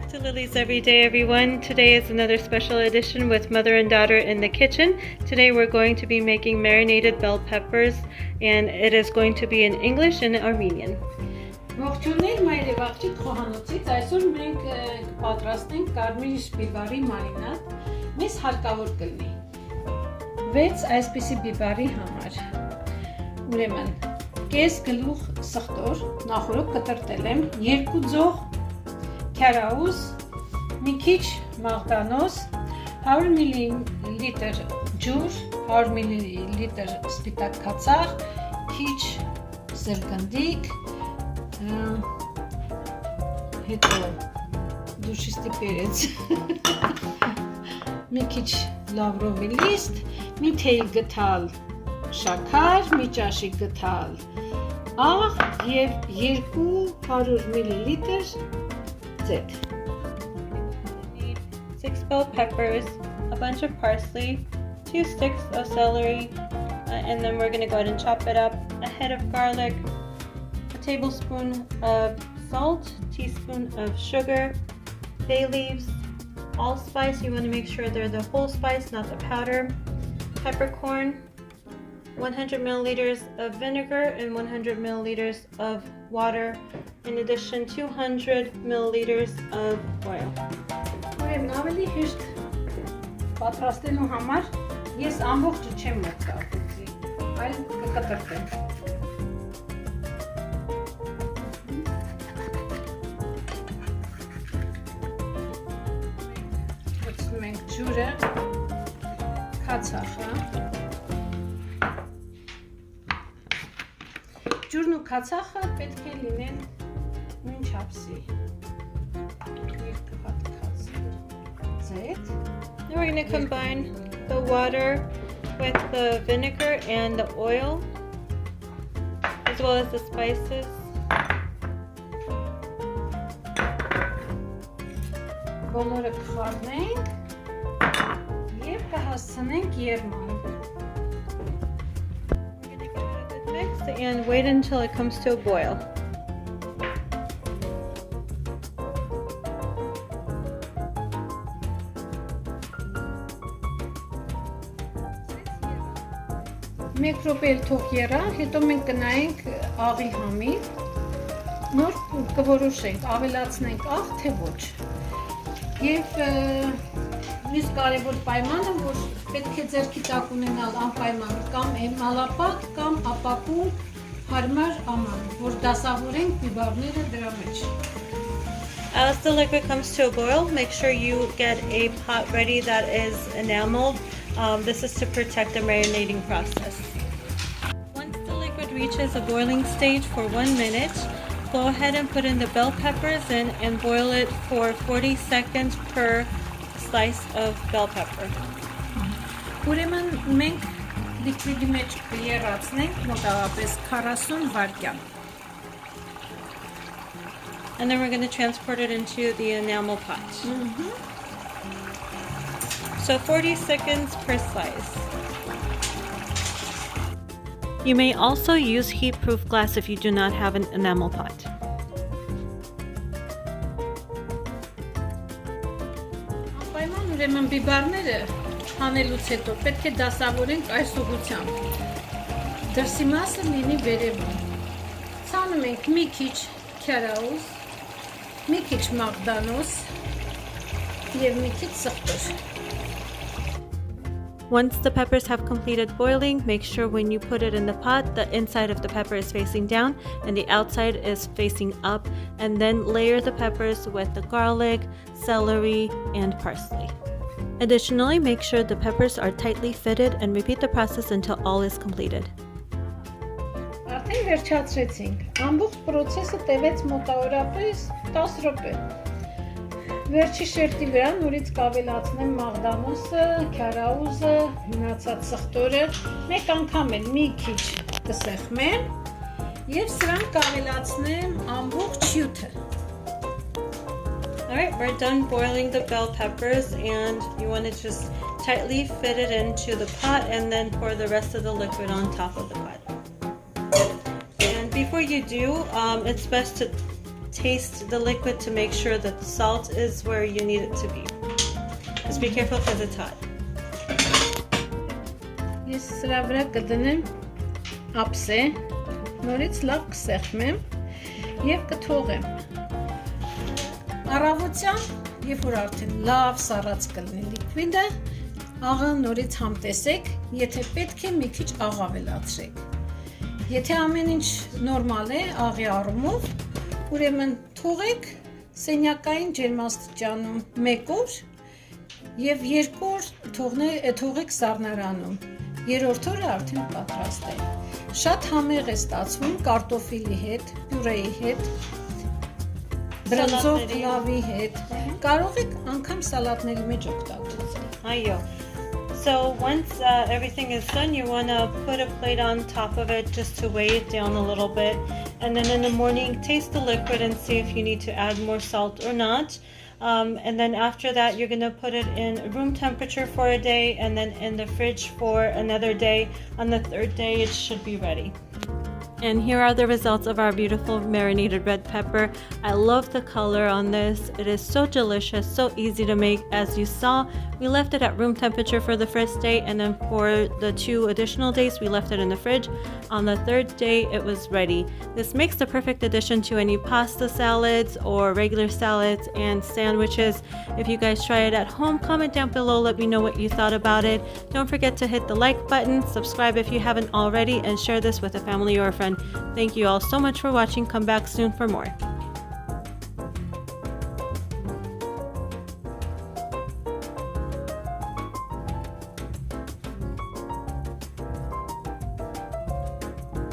Back to Lily's Everyday, everyone. Today is another special edition with mother and daughter in the kitchen. Today we're going to be making marinated bell peppers, and it is going to be in English and Armenian. Ողջույններ մայրև աղջիկ խոհանոցից, այսօր մենք կպատրաստենք կարմիր բիբարի մարինատ, մեզ հարկավոր կլինի 6 այսպիսի բիբարի համար, ուրեմն կես գլուխ սխտոր, նախորդ կտրտել եմ, 2 ձող քյարաուզ, մի քիչ մաղդանոս, 100 մլ ջուր, 100 մլ սպիտակ կացախ, քիչ սրգնդիկ, հետո դուշիստի պերեց, մի քիչ լավրովի լիստ, մի թեյ գթալ շաքար, մի ճաշի գթալ աղ և 200 մլ ձեթ. 6 bell peppers, a bunch of parsley, 2 sticks of celery, and then we're going to go ahead and chop it up, a head of garlic, a tablespoon of salt, teaspoon of sugar, bay leaves, allspice. You want to make sure they're the whole spice, not the powder, peppercorn, 100 milliliters of vinegar and 100 milliliters of water, in addition 200 milliliters of oil. Ուրեմն ավելի հեշտ պատրաստելու համար ես ամբողջը չեմ մտածի, այլ կկտրտեմ. Վերցնում ենք ջուրը, քացախը. Ջուրն ու քացախը պետք է լինեն նույն չափսի. Now we're going to combine the water with the vinegar and the oil, as well as the spices. Բոլորը կխառնենք և կհասցնենք երման. We're going to give it a good mix and wait until it comes to a boil. Մեկ րոպե թող եռա, հետո մենք կնայենք աղի համին, նոր կորոշենք, ավելացնենք աղ, թե ոչ. Եվ մյուս կարևոր պայմանը, որ պետք է ձեռքի տակ ունենալ անպայման կամ մալապակ կամ ապակու հարմար աման, որ դասավորենք բիբարները դրա մեջ. As the liquid comes to a boil, make sure you get a pot ready that is enameled. This is to protect the marinating process. Once the liquid reaches a boiling stage for 1 minute, go ahead and put in the bell peppers in and boil it for 40 seconds per slice of bell pepper. Ուրեմն մենք լիկվիդի մեջ կերացնենք մոտավորապես 40 վայրկյան. And then we're going to transport it into the enamel pot. So 40 seconds per slice. You may also use heat-proof glass if you do not have an enamel pot. Անպայման ուրեմն բիբարները հանելուց հետո պետք է դասավորենք այս ուղղությամբ. Դրսի մասը լինի վերևում. Ցանում ենք մի քիչ քյարաուզ, մի քիչ մաղդանոս և մի քիչ սխտոր. Once the peppers have completed boiling, make sure when you put it in the pot, the inside of the pepper is facing down and the outside is facing up, and then layer the peppers with the garlic, celery, and parsley. Additionally, make sure the peppers are tightly fitted and repeat the process until all is completed. Արդեն վերջացրեցինք. Ամբողջ process-ը տևեց մոտավորապես 10 րոպե. Վերջի շերտի վրա նորից կավելացնեմ մաղդանոսը, քյարաուզը, մնացած սխտորը, մեկ անգամ էլ մի քիչ կսեղմեմ և սրան կավելացնեմ ամբողջ հյութը. Alright, we're done boiling the bell peppers, and you want to just tightly fit it into the pot and then pour the rest of the liquid on top of the pot. And before you do, it's best to taste the liquid to make sure that the salt is where you need it to be. Just be careful because it's hot. Ես սրա վրա կդնեմ ափսե, նորից լավ կսեղմեմ եւ կթողեմ։ Առավոտյան, երբ որ արդեն լավ սառած կլինի լիկվիդը, աղը նորից համտեսեք, եթե պետք է մի քիչ աղ ավելացրեք։ Եթե ամեն ինչ նորմալ է աղի առումով, ուրեմն թողեք սենյակային ջերմաստիճանում 1 օր եւ 2 օր թողեք սառնարանում։ Երրորդ օրը արդեն պատրաստ է։ Շատ համեղ է ստացվում կարտոֆիլի հետ, պյուրեի հետ, բրնձով լավի հետ։ Կարող եք անգամ սալատների մեջ օգտագործել։ Այո. So once everything is done, you want to put a plate on top of it just to weigh it down a little bit. And then in the morning, taste the liquid and see if you need to add more salt or not. And then after that, you're going to put it in room temperature for a day and then in the fridge for another day. On the 3rd day, it should be ready. And here are the results of our beautiful marinated red pepper. I love the color on this. It is so delicious, so easy to make. As you saw, we left it at room temperature for the first day, and then for the 2 additional days, we left it in the fridge. On the 3rd day, it was ready. This makes the perfect addition to any pasta salads or regular salads and sandwiches. If you guys try it at home, comment down below, let me know what you thought about it. Don't forget to hit the like button, subscribe if you haven't already, and share this with a family or a friend. Thank you all so much for watching. Come back soon for more.